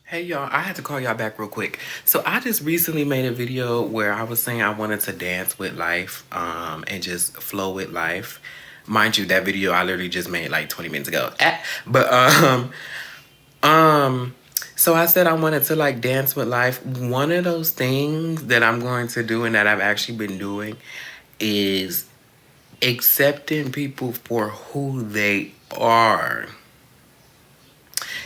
Hey y'all, I had to call y'all back real quick. So I just recently made a video where I was saying I wanted to dance with life, and just flow with life. Mind you, that video I literally just made like 20 minutes ago. But um, so I said I wanted to like dance with life. One of those things that I'm going to do and that I've actually been doing is accepting people for who they are.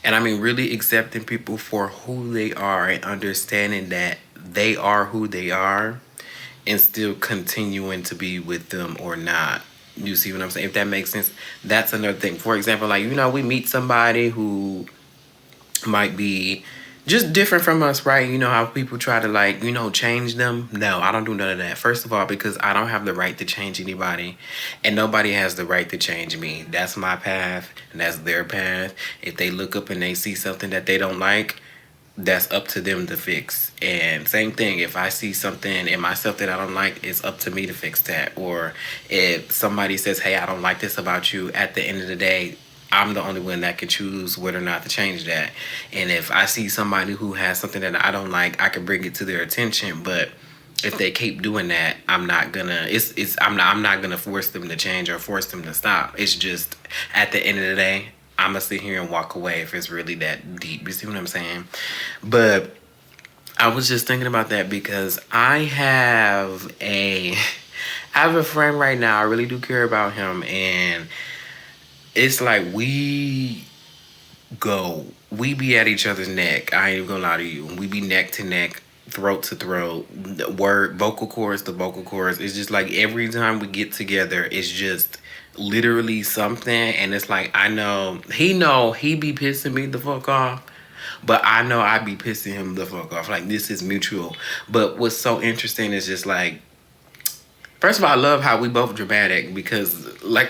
And I mean, really accepting people for who they are and understanding that they are who they are and still continuing to be with them or not. You see what I'm saying? If that makes sense, that's another thing. For example, like, we meet somebody who might be just different from us, right? You know how people try to like, change them? No, I don't do none of that. First of all, because I don't have the right to change anybody and nobody has the right to change me. That's my path and that's their path. If they look up and they see something that they don't like, that's up to them to fix. And same thing, if I see something in myself that I don't like, it's up to me to fix that. Or if somebody says, hey, I don't like this about you, at the end of the day, I'm the only one that can choose whether or not to change that. And if I see somebody who has something that I don't like, I can bring it to their attention. But if they keep doing that, I'm not gonna I'm not gonna force them to change or force them to stop. It's just at the end of the day, I'm gonna sit here and walk away if it's really that deep. You see what I'm saying? But I was just thinking about that because I have a friend right now. I really do care about him, and it's like we be at each other's neck. I ain't even gonna lie to you. We be neck to neck, throat to throat, word, vocal cords to vocal cords. It's just like every time we get together, it's just literally something. And it's like, know he be pissing me the fuck off. But I know I be pissing him the fuck off. Like, this is mutual. But what's so interesting is just like, first of all, I love how we both dramatic because, like,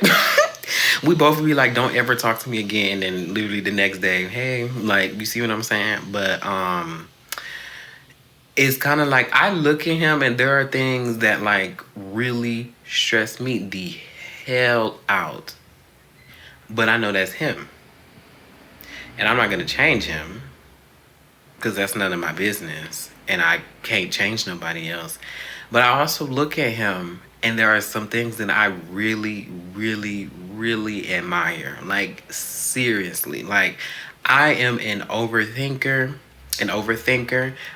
we both be like, don't ever talk to me again. And literally the next day, hey, like, you see what I'm saying? But it's kind of like I look at him and there are things that, like, really stress me the hell out. But I know that's him. And I'm not going to change him because that's none of my business. And I can't change nobody else. But I also look at him and there are some things that I really, really, really admire. Like, seriously. Like, I am an overthinker.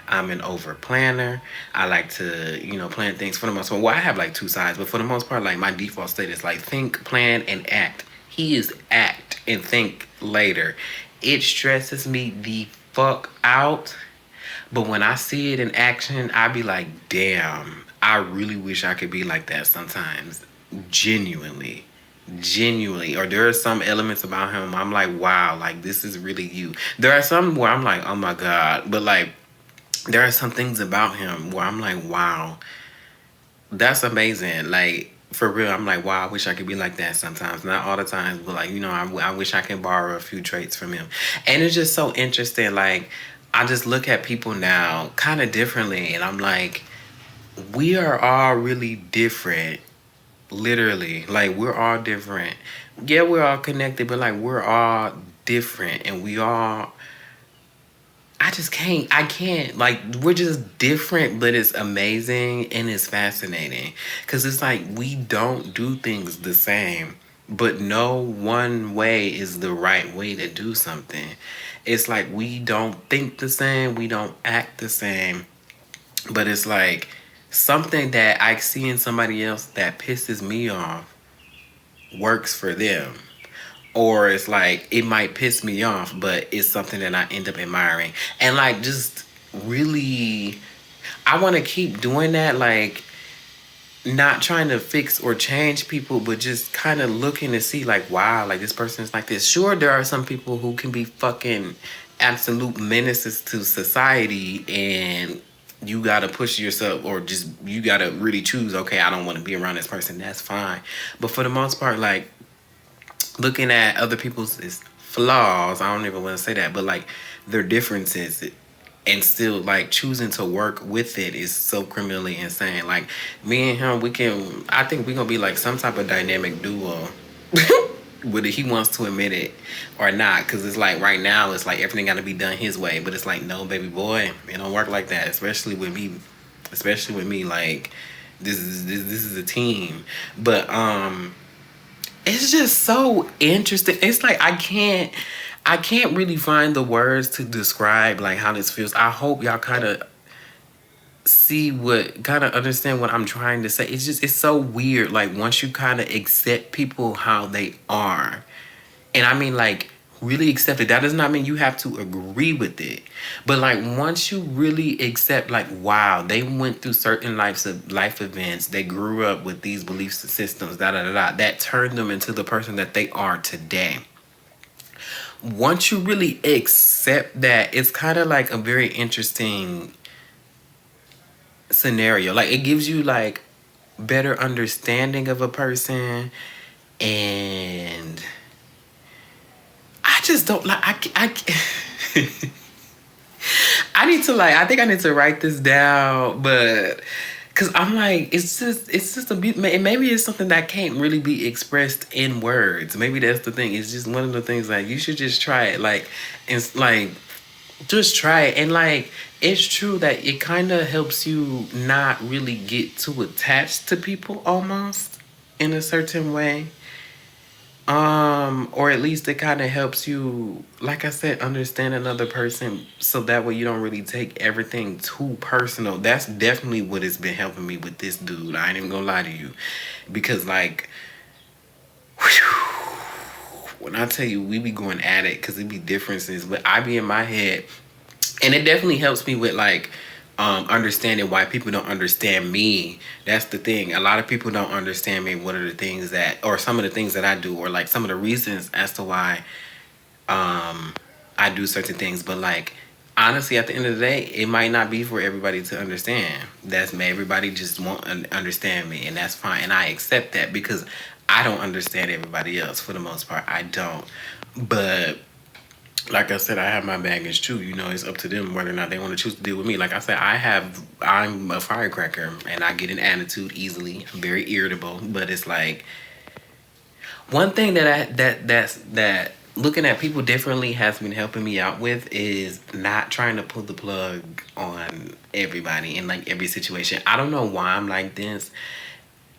I'm an over planner. I like to, plan things for the most part. Well, I have like two sides, but for the most part, like, my default state is like think, plan, and act. He is act and think later. It stresses me the fuck out. But when I see it in action, I be like, damn, I really wish I could be like that sometimes. Genuinely. Genuinely. Or there are some elements about him I'm like, wow, like, this is really you. There are some where I'm like, oh my God. But like, there are some things about him where I'm like, wow, that's amazing. Like, for real, I'm like, wow, I wish I could be like that sometimes. Not all the times, but like, I wish I can borrow a few traits from him. And it's just so interesting. Like, I just look at people now kind of differently, and I'm like, we are all really different. Literally. Like, we're all different. Yeah, we're all connected, but like, we're all different, and we all I can't, like, we're just different, but it's amazing and it's fascinating. Because it's like we don't do things the same, but no one way is the right way to do something. It's like we don't think the same, we don't act the same, but it's like something that I see in somebody else that pisses me off works for them. Or it's like it might piss me off, but it's something that I end up admiring. And like, just really, I want to keep doing that. Like, not trying to fix or change people, but just kind of looking to see, like, wow, like, this person's like this. Sure, there are some people who can be fucking absolute menaces to society, and you gotta push yourself, or just you gotta really choose, okay, I don't want to be around this person. That's fine. But for the most part, like, looking at other people's flaws, I don't even want to say that, but like their differences, and still like choosing to work with it is so criminally insane. Like, me and him, I think we're gonna be like some type of dynamic duo. whether he wants to admit it or not. Because it's like right now, it's like everything got to be done his way. But it's like, no, baby boy, it don't work like that. Especially with me, like this is a team. But it's just so interesting. It's like I can't really find the words to describe like how this feels. I hope y'all kind of understand what I'm trying to say. It's so weird. Like once you kind of accept people how they are, and I mean like really accept it. That does not mean you have to agree with it, but like once you really accept, like wow, they went through certain life events. They grew up with these belief systems. That turned them into the person that they are today. Once you really accept that, it's kind of like a very interesting scenario. Like it gives you like better understanding of a person, and I just don't like I need to like I think I need to write this down, but because I'm like it's just a bit, maybe it's something that can't really be expressed in words. Maybe that's the thing. It's just one of the things like you should just try it, like it's like just try it. And like it's true that it kind of helps you not really get too attached to people almost in a certain way, or at least it kind of helps you, like I said, understand another person, so that way you don't really take everything too personal. That's definitely what has been helping me with this dude. I ain't even gonna lie to you, because like when I tell you we be going at it, because it be differences, but I be in my head. And it definitely helps me with like understanding why people don't understand me. That's the thing. A lot of people don't understand me. What are the things that, or some of the things that I do, or like some of the reasons as to why I do certain things. But like honestly, at the end of the day, it might not be for everybody to understand. That's me. Everybody just won't understand me, and that's fine. And I accept that, because I don't understand everybody else for the most part. I don't. But like I said, I have my baggage too. You know, it's up to them whether or not they want to choose to deal with me. Like I said, I'm a firecracker, and I get an attitude easily. I'm very irritable, but it's like one thing that looking at people differently has been helping me out with is not trying to pull the plug on everybody in like every situation. I don't know why I'm like this.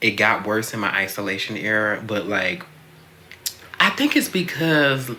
It got worse in my isolation era, but like I think it's because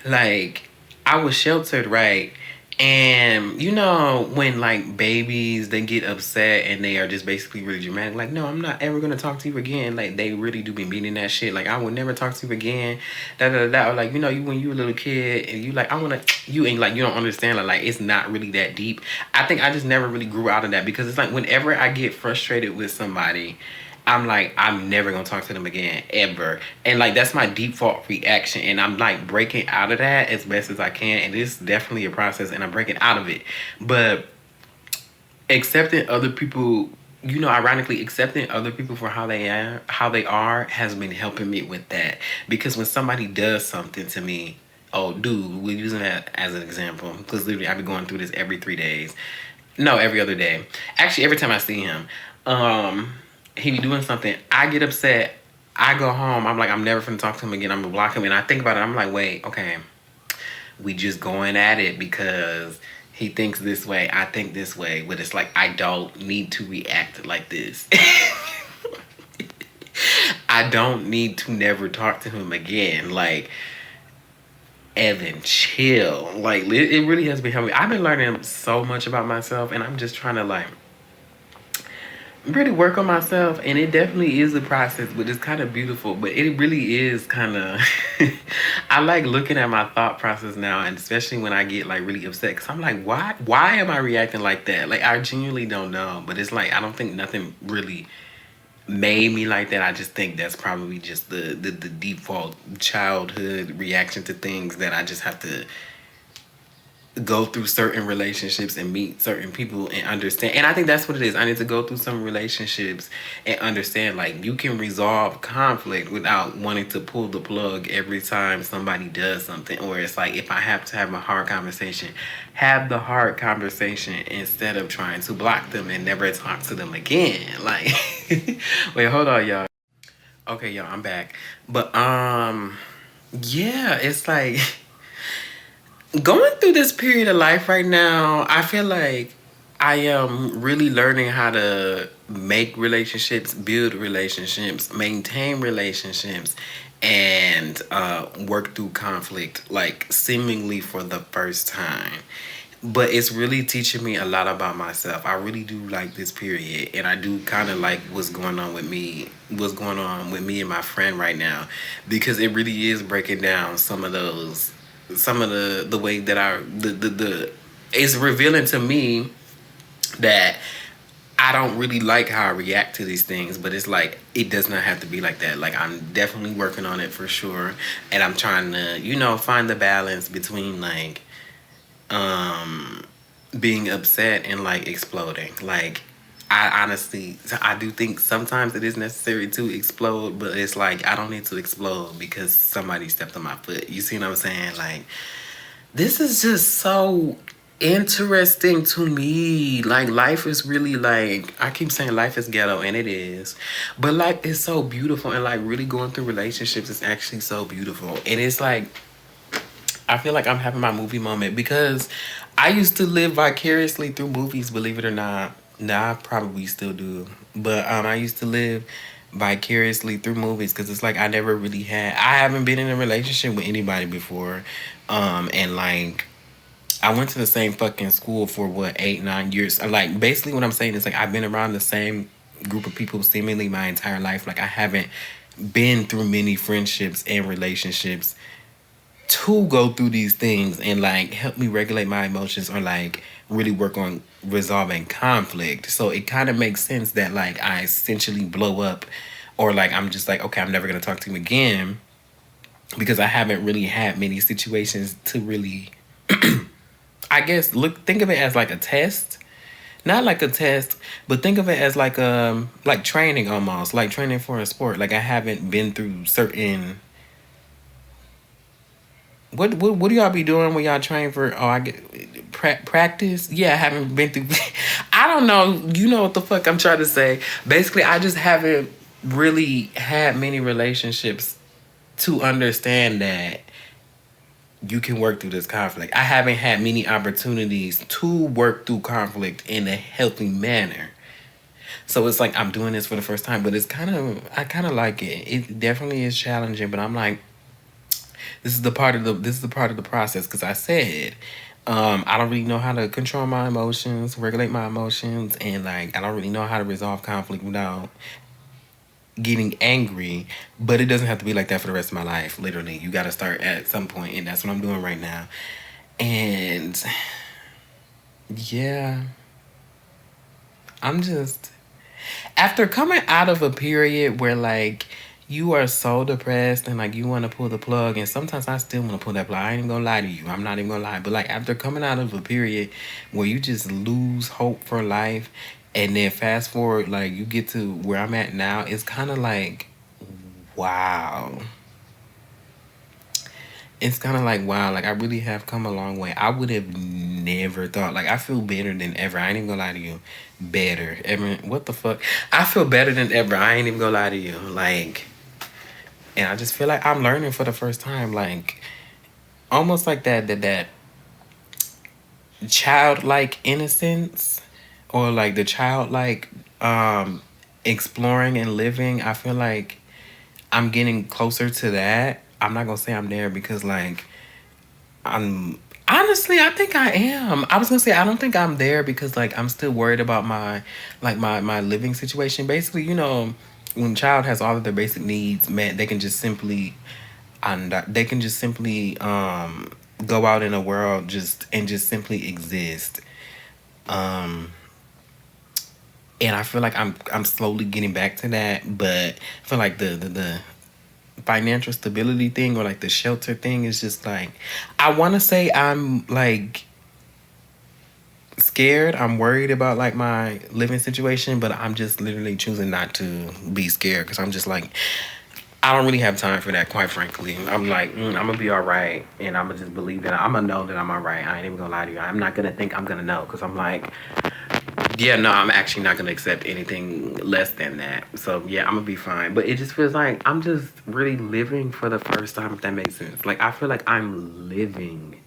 like I was sheltered, right? And you know when like babies they get upset and they are just basically really dramatic, like no, I'm not ever gonna talk to you again. Like they really do be meaning that shit. Like I would never talk to you again. Da da da. Da. Or like you know you when you a little kid and you like I wanna you ain't like you don't understand like it's not really that deep. I think I just never really grew out of that, because it's like whenever I get frustrated with somebody, I'm like, I'm never gonna talk to them again, ever. And like that's my default reaction. And I'm like breaking out of that as best as I can. And it's definitely a process and I'm breaking out of it. But accepting other people, you know, ironically accepting other people for how they are has been helping me with that. Because when somebody does something to me, oh dude, we're using that as an example. Because literally I've been going through this every 3 days. No, every other day. Actually, every time I see him. He be doing something, I get upset, I go home, I'm like, I'm never finna talk to him again, I'm gonna block him. And I think about it, I'm like, wait, okay, we just going at it because he thinks this way, I think this way, but it's like I don't need to react like this. I don't need to never talk to him again. Like, Evan, chill. Like, it really has been helping. I've been learning so much about myself, and I'm just trying to like really work on myself. And it definitely is a process, but it's kind of beautiful. But it really is kind of I like looking at my thought process now, and especially when I get like really upset, because I'm like, why am I reacting like that? Like I genuinely don't know. But it's like I don't think nothing really made me like that. I just think that's probably just the default childhood reaction to things that I just have to go through certain relationships and meet certain people and understand. And I think that's what it is. I need to go through some relationships and understand like you can resolve conflict without wanting to pull the plug every time somebody does something. Or it's like if I have to have a hard conversation, have the hard conversation instead of trying to block them and never talk to them again. Like wait, hold on, y'all. Okay, y'all, I'm back. But Yeah, it's like going through this period of life right now, I feel like I am really learning how to make relationships, build relationships, maintain relationships, and work through conflict, like seemingly for the first time. But it's really teaching me a lot about myself. I really do like this period, and I do kind of like what's going on with me and my friend right now, because it really is breaking down some of the way that the it's revealing to me that I don't really like how I react to these things, but it's like it does not have to be like that. Like I'm definitely working on it for sure, and I'm trying to find the balance between like um being upset and like exploding. Like I honestly, I do think sometimes it is necessary to explode, but it's like I don't need to explode because somebody stepped on my foot. You see what I'm saying? Like this is just so interesting to me. Like life is really like I keep saying life is ghetto and it is. But life is so beautiful and like really going through relationships is actually so beautiful. And it's like I feel like I'm having my movie moment because I used to live vicariously through movies, believe it or not. Nah, I probably still do. But I used to live vicariously through movies because it's like I haven't been in a relationship with anybody before. And like I went to the same fucking school for what, 8, 9 years. Like basically what I'm saying is like I've been around the same group of people seemingly my entire life. Like I haven't been through many friendships and relationships to go through these things and like help me regulate my emotions or like really work on resolving conflict. So it kind of makes sense that like I essentially blow up or like I'm just like, okay, I'm never gonna talk to him again because I haven't really had many situations to really I guess think of it as like a test. Not like a test, but think of it as like training almost, like training for a sport. Like I haven't been through certain what do y'all be doing when y'all train for? Oh, I get practice. Yeah, I haven't been through. I don't know. You know what the fuck I'm trying to say. Basically, I just haven't really had many relationships to understand that you can work through this conflict. I haven't had many opportunities to work through conflict in a healthy manner. So it's like I'm doing this for the first time, but I kind of like it. It definitely is challenging, but I'm like this is the part of the process because I said I don't really know how to control my emotions, regulate my emotions, and like I don't really know how to resolve conflict without getting angry. But it doesn't have to be like that for the rest of my life. Literally, you got to start at some point, and that's what I'm doing right now. And yeah, I'm just after coming out of a period where like you are so depressed and like you want to pull the plug, and sometimes I still want to pull that plug. I ain't even gonna lie to you. I'm not even gonna lie. But like after coming out of a period where you just lose hope for life, and then fast forward, like you get to where I'm at now, it's kind of like wow. It's kind of like wow, like I really have come a long way. I would have never thought. Like I feel better than ever. I ain't even gonna lie to you. Better ever. What the fuck? I feel better than ever. I ain't even gonna lie to you. Like, and I just feel like I'm learning for the first time. Like almost like that childlike innocence, or like the childlike um exploring and living. I feel like I'm getting closer to that. I'm not gonna say I'm there because like I'm honestly I think I am. I was gonna say I don't think I'm there because like I'm still worried about my living situation. Basically, when a child has all of their basic needs met, they can just simply and they can just simply go out in the world just simply exist. Um and I feel like I'm slowly getting back to that, but I feel like the financial stability thing or like the shelter thing is just like I want to say I'm like scared. I'm worried about like my living situation, but I'm just literally choosing not to be scared because I'm just like I don't really have time for that, quite frankly. I'm like, I'm gonna be all right, and I'm gonna just believe that I'm gonna know that I'm all right. I ain't even gonna lie to you. I'm not gonna think I'm gonna know because I'm like, Yeah, no, I'm actually not gonna accept anything less than that. So yeah, I'm gonna be fine. But it just feels like I'm just really living for the first time, if that makes sense. Like I feel like I'm living.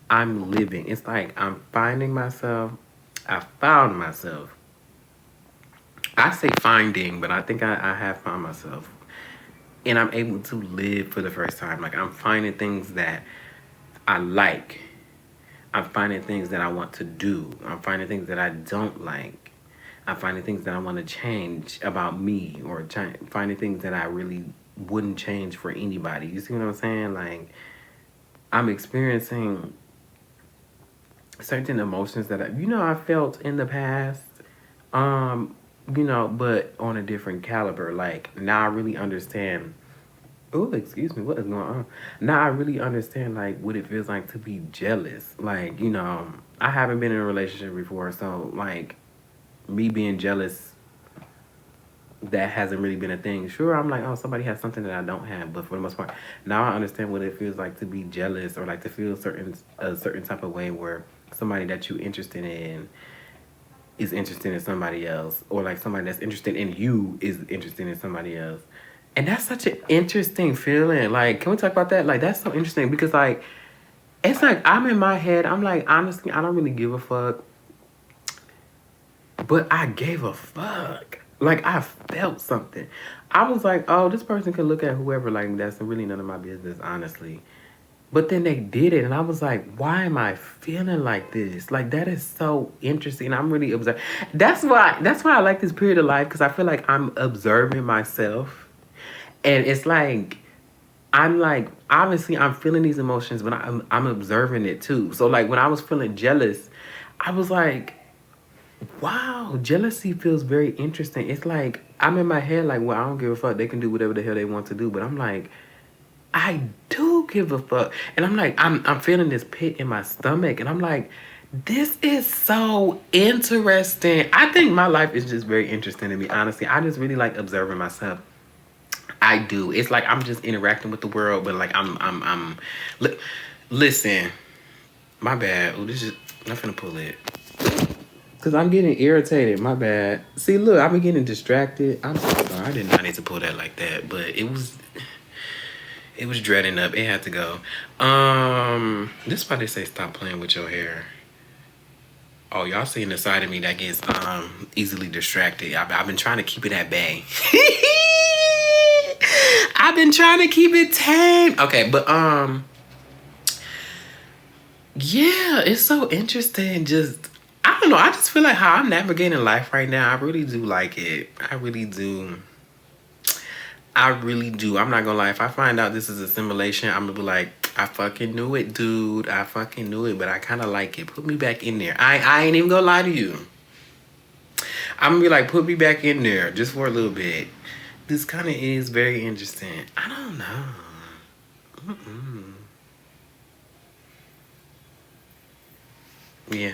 I'm living. It's like I'm finding myself. I found myself. I say finding, but I think I have found myself. And I'm able to live for the first time. Like I'm finding things that I like. I'm finding things that I want to do. I'm finding things that I don't like. I'm finding things that I want to change about me, or finding things that I really wouldn't change for anybody. You see what I'm saying? Like I'm experiencing certain emotions that I felt in the past. Um, but on a different caliber. Like now I really understand. Oh, excuse me, what is going on? Now I really understand like what it feels like to be jealous. Like, I haven't been in a relationship before, so like me being jealous, that hasn't really been a thing. Sure, I'm like, oh, somebody has something that I don't have, but for the most part, now I understand what it feels like to be jealous, or like to feel a certain type of way where somebody that you're interested in is interested in somebody else, or like somebody that's interested in you is interested in somebody else. And that's such an interesting feeling. Like, can we talk about that? Like, that's so interesting because, like, it's like I'm in my head. I'm like, honestly, I don't really give a fuck. But I gave a fuck. Like, I felt something. I was like, oh, this person could look at whoever. Like, that's really none of my business, honestly. But then they did it, and I was like, why am I feeling like this? Like, that is so interesting. I'm really observing. That's why I like this period of life, because I feel like I'm observing myself. And it's like, I'm like, obviously I'm feeling these emotions, but I'm observing it too. So like when I was feeling jealous, I was like, wow, jealousy feels very interesting. It's like I'm in my head like, well, I don't give a fuck. They can do whatever the hell they want to do. But I'm like, I do give a fuck. And I'm like, I'm feeling this pit in my stomach. And I'm like, this is so interesting. I think my life is just very interesting to me, honestly. I just really like observing myself. I do. It's like I'm just interacting with the world, but like li- listen, my bad. Oh, this is I'm finna pull it. Cause I'm getting irritated. My bad. See, look, I've been getting distracted. I'm so sorry. I did not need to pull that like that, but it was dreading up. It had to go. This is why they say stop playing with your hair. Oh, y'all seeing the side of me that gets easily distracted. I've been trying to keep it at bay. I've been trying to keep it tame. Okay, but yeah, it's so interesting. Just I don't know. I just feel like how I'm navigating life right now. I really do like it. I really do. I really do. I'm not gonna lie. If I find out this is a simulation, I'm gonna be like, I fucking knew it, dude. I fucking knew it, but I kind of like it. Put me back in there. I ain't even gonna lie to you. I'm gonna be like, put me back in there just for a little bit. This kind of is very interesting. I don't know. Mm-mm. Yeah.